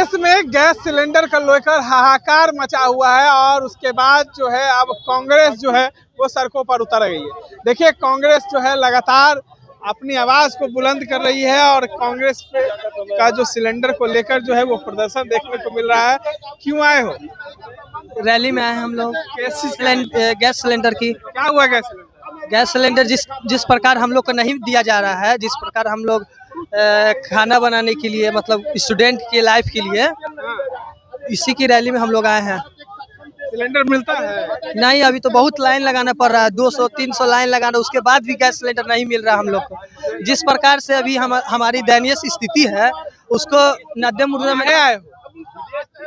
देश में gas cylinder को लेकर हाहाकार मचा हुआ है और उसके बाद जो है अब कांग्रेस जो है वो सड़कों पर उतर गई है। देखिए कांग्रेस जो है लगातार अपनी आवाज को बुलंद कर रही है और कांग्रेस पे का जो सिलेंडर को लेकर जो है वो प्रदर्शन देखने को मिल रहा है। क्यों आए हो? रैली में आए हम लोग गैस सिलेंडर की। क्या हुआ गैस सिलेंडर? गैस सिलेंडर जिस प्रकार हम लोग को नहीं दिया जा रहा है, जिस प्रकार हम लोग खाना बनाने के लिए मतलब स्टूडेंट के लाइफ के लिए, इसी की रैली में हम लोग आए हैं। सिलेंडर मिलता है? नहीं, अभी तो बहुत लाइन लगाना पड़ रहा है, 200-300 लाइन लगाना, उसके बाद भी गैस सिलेंडर नहीं मिल रहा हम लोग को। जिस प्रकार से अभी हमारी दयनीय स्थिति है उसको नद्दे मुर्दे में आए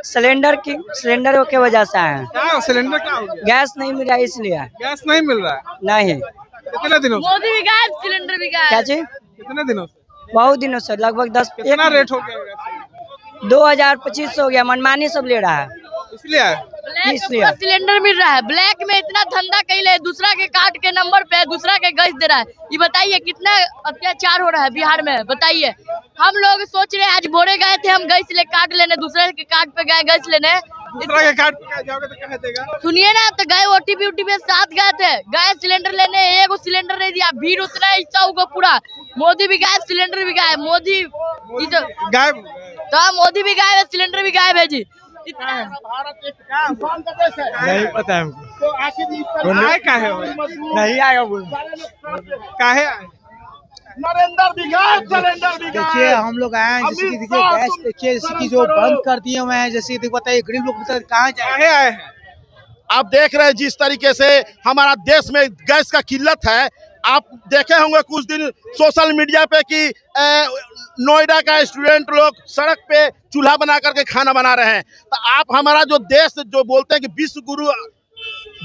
सिलेंडर की वजह से आए हैं। क्या सिलेंडर क्या हो गया? गैस नहीं मिल रहा है इसलिए। गैस नहीं मिल रहा है? नहीं। कितने दिनों से? मोदी भी गायब, सिलेंडर भी गायब। क्या चीज? कितने दिनों से? बहुत दिनों से, लगभग 10। कितना रेट हो गया? 2025 हो गया, मनमानी सब ले रहा है इसलिए आए? इसलिए सिलेंडर मिल रहा है। ब्लैक में इतना धंधा कैले, दूसरा के काट के नंबर पे दूसरा के गैस दे रहा है। ये बताइए कितना अत्याचार हो रहा है बिहार में, बताइए। हम लोग सोच रहे हैं, आज भोरे गए थे हम गैस ले काट लेने, दूसरे के काट पे गए गैस लेने। दूसरा के काट पे जाओगे तो क्या देगा? सुनिए ना, तो गए ओटीपी साथ गए थे गैस सिलेंडर लेने, एगो सिलेंडर नहीं दिया। भीड़ उतना हिस्सा होगा पूरा। मोदी भी गायब, सिलेंडर भी गायब। मोदी गायब तो मोदी भी गायब है, सिलेंडर भी गायब है जी। इतना नहीं पता है हमको। आए काहे हो? नहीं आएगा बोल। काहे आए? देखिए हम लोग आए हैं, जैसे कि देखिए गैस, देखिए जैसे कि जो बंद कर दिए हुए हैं, जैसे कि बताइए गरीब लोग कहाँ जाए। काहे आए हैं? आप देख रहे हैं जिस तरीके से हमारा देश में गैस का किल्लत है। आप देखे होंगे कुछ दिन सोशल मीडिया पे कि नोएडा का स्टूडेंट लोग सड़क पे चूल्हा बना करके खाना बना रहे हैं। तो आप हमारा जो देश जो बोलते हैं कि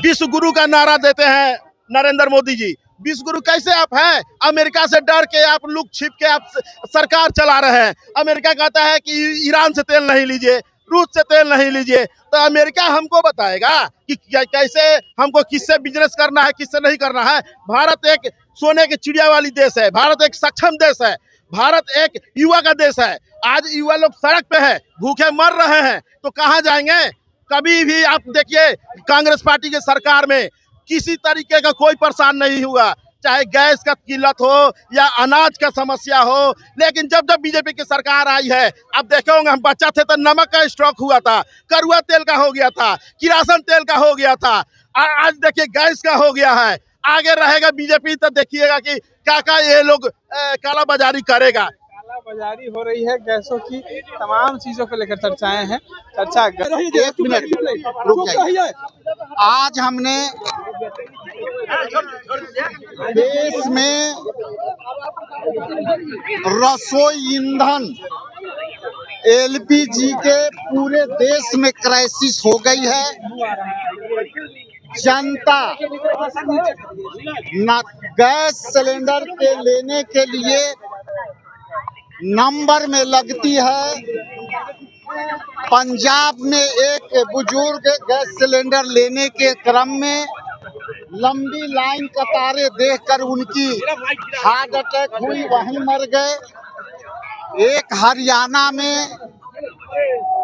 विश्व गुरु का नारा देते हैं नरेंद्र मोदी जी, विश्व गुरु कैसे आप हैं? अमेरिका से डर के आप लुक छिप के आप सरकार चला रहे हैं। अमेरिका कहता है कि ईरान से तेल नहीं लीजिए, रूस से तेल नहीं लीजिए, तो अमेरिका हमको बताएगा कि कैसे हमको किससे बिजनेस करना है, किससे नहीं करना है। भारत एक सोने की चिड़िया वाली देश है, भारत एक सक्षम देश है, भारत एक युवा का देश है। आज युवा लोग सड़क पे है, भूखे मर रहे हैं, तो कहाँ जाएंगे? कभी भी आप देखिए कांग्रेस पार्टी के सरकार में किसी तरीके का कोई परेशान नहीं हुआ, चाहे गैस का किल्लत हो या अनाज का समस्या हो। लेकिन जब बीजेपी की सरकार आई है, आप देखे होंगे, हम बच्चा थे तो नमक का स्टॉक हुआ था, करुआ तेल का हो गया था, किरासन तेल का हो गया था, आज देखिए गैस का हो गया है। आगे रहेगा बीजेपी तो देखिएगा कि क्या ये लोग काला बाजारी करेगा। काला बाजारी हो रही है गैसों की, तमाम चीजों को लेकर चर्चाएं हैं। चर्चा एक मिनट रुक जाइए। आज हमने देश में रसोई ईंधन एलपीजी के पूरे देश में क्राइसिस हो गई है। जनता न गैस सिलेंडर के लेने के लिए नंबर में लगती है। पंजाब में एक बुजुर्ग गैस सिलेंडर लेने के क्रम में लंबी लाइन कतारें देखकर उनकी हार्ट अटैक हुई, वहीं मर गए। एक हरियाणा में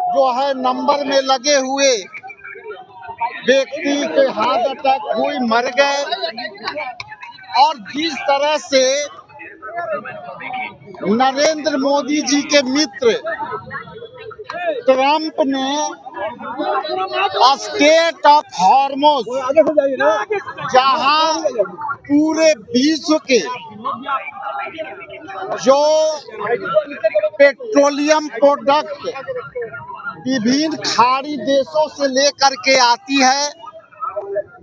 जो है नंबर में लगे हुए व्यक्ति के हार्ट अटैक हुई, मर गए। और जिस तरह से नरेंद्र मोदी जी के मित्र ट्रंप ने स्टेट ऑफ हॉर्मोज, जहां पूरे विश्व के जो पेट्रोलियम प्रोडक्ट विभिन्न खाड़ी देशों से लेकर के आती है,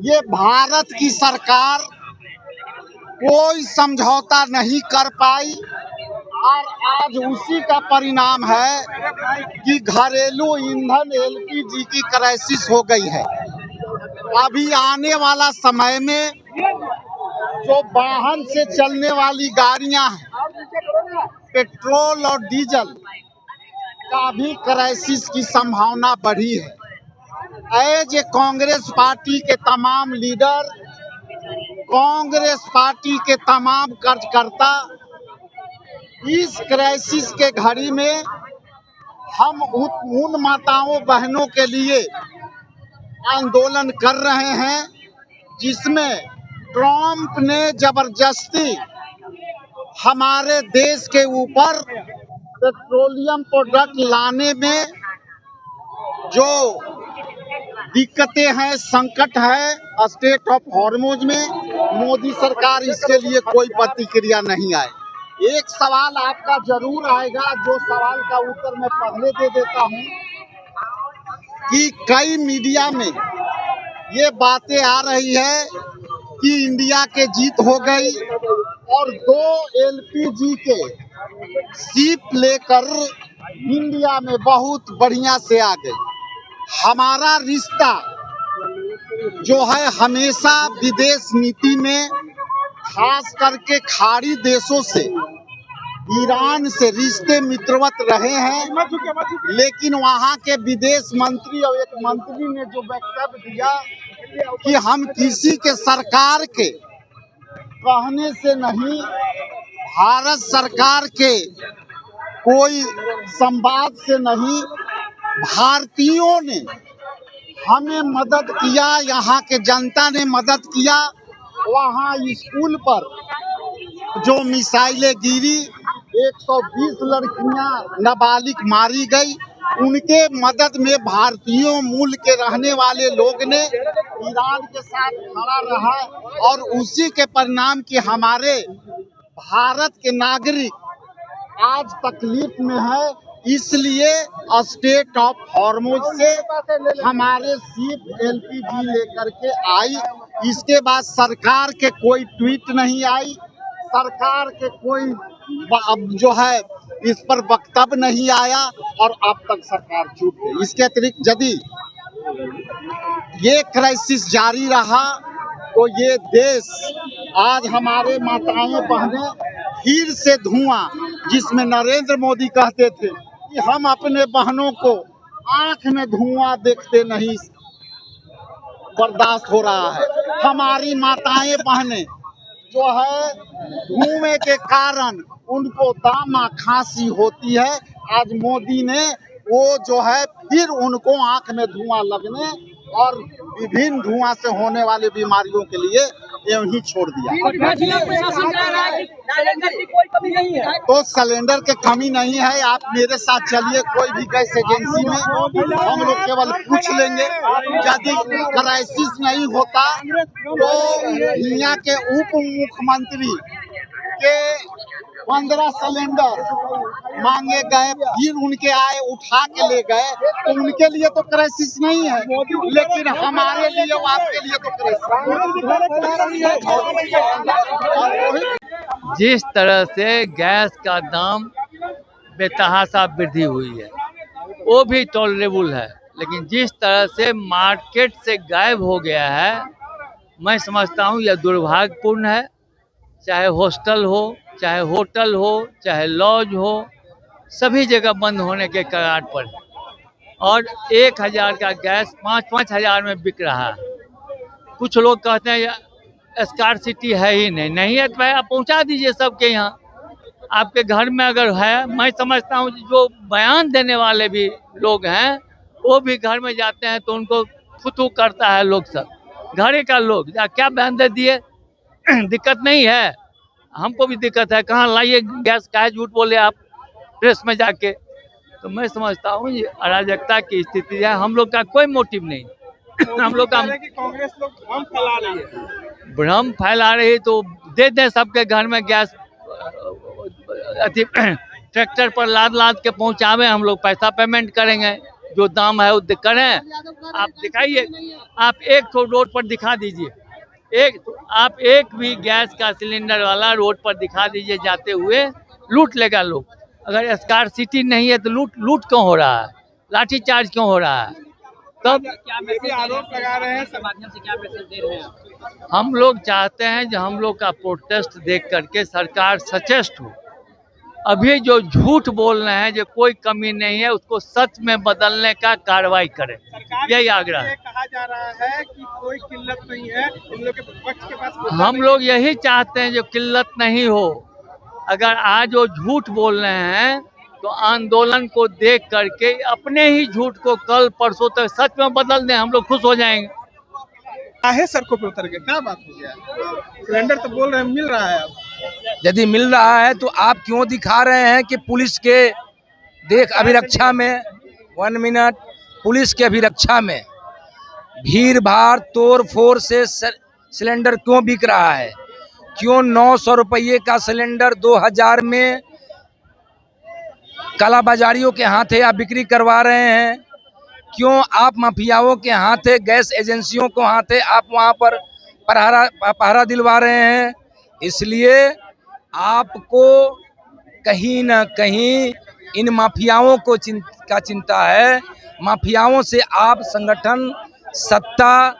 ये भारत की सरकार कोई समझौता नहीं कर पाई। और आज उसी का परिणाम है कि घरेलू ईंधन एलपीजी की क्राइसिस हो गई है। अभी आने वाला समय में जो वाहन से चलने वाली गाड़ियां हैं, पेट्रोल और डीजल का भी क्राइसिस की संभावना बढ़ी है। एज ए कांग्रेस पार्टी के तमाम लीडर, कांग्रेस पार्टी के तमाम कार्यकर्ता इस क्राइसिस के घड़ी में हम उन माताओं बहनों के लिए आंदोलन कर रहे हैं जिसमें ट्रंप ने जबरदस्ती हमारे देश के ऊपर पेट्रोलियम प्रोडक्ट लाने में जो दिक्कतें हैं, संकट है स्टेट ऑफ हॉर्मोज में, मोदी सरकार इसके लिए कोई प्रतिक्रिया नहीं आए। एक सवाल आपका जरूर आएगा, जो सवाल का उत्तर मैं पहले दे देता हूं कि कई मीडिया में ये बातें आ रही है कि इंडिया के जीत हो गई और 2 LPG के शिप लेकर इंडिया में बहुत बढ़िया से आ गई। हमारा रिश्ता जो है हमेशा विदेश नीति में खास करके खाड़ी देशों से, ईरान से रिश्ते मित्रवत रहे हैं, लेकिन वहाँ के विदेश मंत्री और एक मंत्री ने जो वक्तव्य दिया कि हम किसी के सरकार के कहने से नहीं, भारत सरकार के कोई संवाद से नहीं, भारतीयों ने हमें मदद किया, यहाँ के जनता ने मदद किया। वहाँ स्कूल पर जो मिसाइलें गिरी, 120 लड़कियां नाबालिग मारी गई, उनके मदद में भारतीयों मूल के रहने वाले लोग ने ईरान के साथ खड़ा रहा और उसी के परिणाम कि हमारे भारत के नागरिक आज तकलीफ में है। इसलिए स्टेट ऑफ हॉर्मोज से हमारे शिप LPG लेकर के आई। इसके बाद सरकार के कोई ट्वीट नहीं आई, सरकार के कोई अब जो है इस पर वक्तव्य नहीं आया और अब तक सरकार चुप है। इसके अतिरिक्त यदि ये क्राइसिस जारी रहा तो ये देश आज हमारे माताएं बहनें फिर से धुआं, जिसमें नरेंद्र मोदी कहते थे कि हम अपने बहनों को आंख में धुआं देखते नहीं बर्दाश्त हो रहा है। हमारी माताएं बहनें जो है धुएं के कारण उनको दामा खांसी होती है। आज मोदी ने वो जो है फिर उनको आंख में धुआं लगने और विभिन्न धुआं से होने वाली बीमारियों के लिए यूं ही छोड़ दिया। तो सिलेंडर की कमी नहीं है। आप मेरे साथ चलिए कोई भी गैस एजेंसी में, हम लोग केवल पूछ लेंगे। यदि क्राइसिस नहीं होता तो दुनिया के उप मुख्यमंत्री के 15 सिलेंडर मांगे गए, फिर उनके आए उठा के ले गए, तो उनके लिए तो क्राइसिस नहीं है, लेकिन हमारे लिए और आपके लिए तो क्राइसिस। जिस तरह से गैस का दाम बेतहाशा वृद्धि हुई है वो भी टॉलरेबल है, लेकिन जिस तरह से मार्केट से गायब हो गया है, मैं समझता हूँ यह दुर्भाग्यपूर्ण है। चाहे हॉस्टल हो, चाहे होटल हो, चाहे लॉज हो, सभी जगह बंद होने के कगार पर है। और 1000 का गैस 5-5 हज़ार में बिक रहा है। कुछ लोग कहते हैं स्कार्सिटी है ही नहीं है तो भाई आप पहुंचा दीजिए सबके यहाँ। आपके घर में अगर है, मैं समझता हूँ जो बयान देने वाले भी लोग हैं वो भी घर में जाते हैं तो उनको फुतू करता है लोग, सब घर का लोग क्या बयान दे दिए। दिक्कत नहीं है, हमको भी दिक्कत है, कहाँ लाइए गैस, काहे झूठ बोले आप प्रेस में जाके। तो मैं समझता हूँ ये अराजकता की स्थिति है। हम लोग का कोई मोटिव नहीं, हम लोग का कांग्रेस लोग भ्रम फैला रही है। भ्रम फैला रही है तो दे दें सबके घर में गैस, अति ट्रैक्टर पर लाद के पहुँचावे, हम लोग पैसा पेमेंट करेंगे, जो दाम है वो करें। आप दिखाइए, आप एक तो रोड पर दिखा दीजिए, आप एक भी गैस का सिलेंडर वाला रोड पर दिखा दीजिए जाते हुए, लूट लेगा लोग। अगर स्कार्सिटी नहीं है तो लूट क्यों हो रहा है, लाठीचार्ज क्यों हो रहा है? तब आरोप लगा रहे हैं, माध्यम से क्या मैसेज दे रहे हैं? हम लोग चाहते हैं जो हम लोग का प्रोटेस्ट देख करके सरकार सचेष्ट हो। अभी जो झूठ बोल रहे हैं, जो कोई कमी नहीं है, उसको सच में बदलने का कार्रवाई करें, यही आग्रह है। कहा जा रहा है कि कोई किल्लत नहीं है, इन लोग के पक्ष के पास। हम लोग यही चाहते हैं जो किल्लत नहीं हो। अगर आज वो झूठ बोल रहे हैं तो आंदोलन को देख करके अपने ही झूठ को कल परसों तक सच में बदल दें, हम लोग खुश हो जाएंगे। काहे सड़कों पे उतर गए, क्या बात हो गया? सिलेंडर तो बोल रहे हैं मिल रहा है अब। यदि मिल रहा है तो आप क्यों दिखा रहे हैं कि पुलिस के देख अभिरक्षा में 1 मिनट, पुलिस के अभिरक्षा में भीड़ भाड़ तोड़ फोड़ से सिलेंडर क्यों बिक रहा है? क्यों 900 रुपये का सिलेंडर 2000 में कालाबाजारियों के हाथे आप बिक्री करवा रहे हैं? क्यों आप माफियाओं के हाथे, गैस एजेंसियों को हाथे आप वहां पर पहरा दिलवा रहे हैं? इसलिए आपको कहीं ना कहीं इन माफियाओं को चिंता है। माफियाओं से आप संगठन, सत्ता,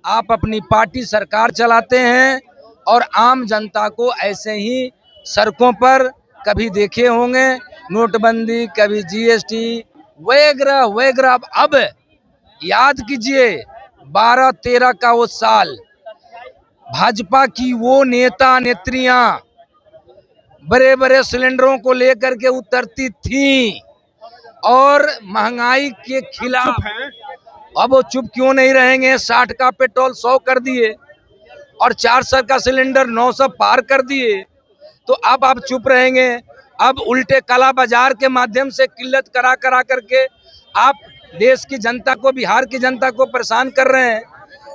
आप अपनी पार्टी सरकार चलाते हैं और आम जनता को ऐसे ही सड़कों पर कभी देखे होंगे, नोटबंदी, कभी जीएसटी वगैरह वगैरह। अब याद कीजिए 12-13 का वो साल, भाजपा की वो नेता नेत्रियां बड़े बड़े सिलेंडरों को लेकर के उतरती थीं और महंगाई के खिलाफ। अब वो चुप क्यों नहीं रहेंगे? 60 का पेट्रोल 100 कर दिए और 400 का सिलेंडर 900 पार कर दिए, तो अब आप चुप रहेंगे? अब उल्टे काला बाजार के माध्यम से किल्लत करा करके आप देश की जनता को, बिहार की जनता को परेशान कर रहे हैं।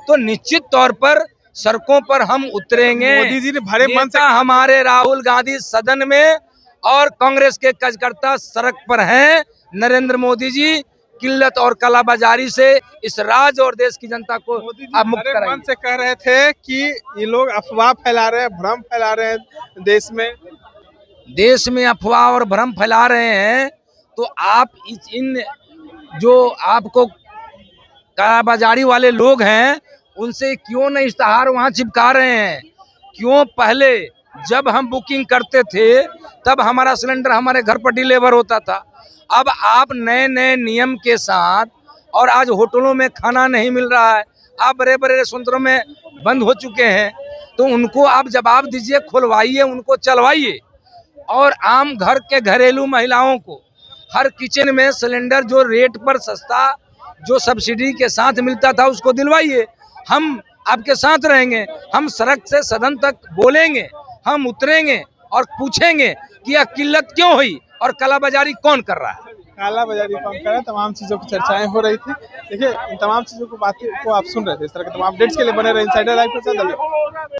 तो निश्चित तौर पर सड़कों पर हम उतरेंगे। मोदी जी ने भरे मन से, हमारे राहुल गांधी सदन में और कांग्रेस के कार्यकर्ता सड़क पर हैं। नरेंद्र मोदी जी किल्लत और कालाबाजारी से इस राज्य और देश की जनता को आप मुक्त कराइए। मन से कह रहे थे कि ये लोग अफवाह फैला रहे हैं, भ्रम फैला रहे हैं देश में अफवाह और भ्रम फैला रहे हैं। तो आप इन जो आपको कालाबाजारी वाले लोग हैं उनसे क्यों नहीं इश्तेहार वहाँ चिपका रहे हैं? क्यों पहले जब हम बुकिंग करते थे तब हमारा सिलेंडर हमारे घर पर डिलीवर होता था। अब आप नए नए नियम के साथ, और आज होटलों में खाना नहीं मिल रहा है, आप बड़े बड़े रेस्टोरेंटों में बंद हो चुके हैं, तो उनको आप जवाब दीजिए, खुलवाइए, उनको चलवाइए। और आम घर के घरेलू महिलाओं को हर किचन में सिलेंडर जो रेट पर सस्ता, जो सब्सिडी के साथ मिलता था, उसको दिलवाइए। हम आपके साथ रहेंगे, हम सड़क से सदन तक बोलेंगे, हम उतरेंगे और पूछेंगे कि यह किल्लत क्यों हुई और कालाबाजारी कौन कर रहा है। कालाबाजारी कौन कर रहा है, तमाम चीजों की चर्चाएं हो रही थी। देखिए इन तमाम चीजों को, बातें को आप सुन रहे थे। इस तरह के तमाम अपडेट्स के लिए बने रहे इनसाइडर लाइव के साथ।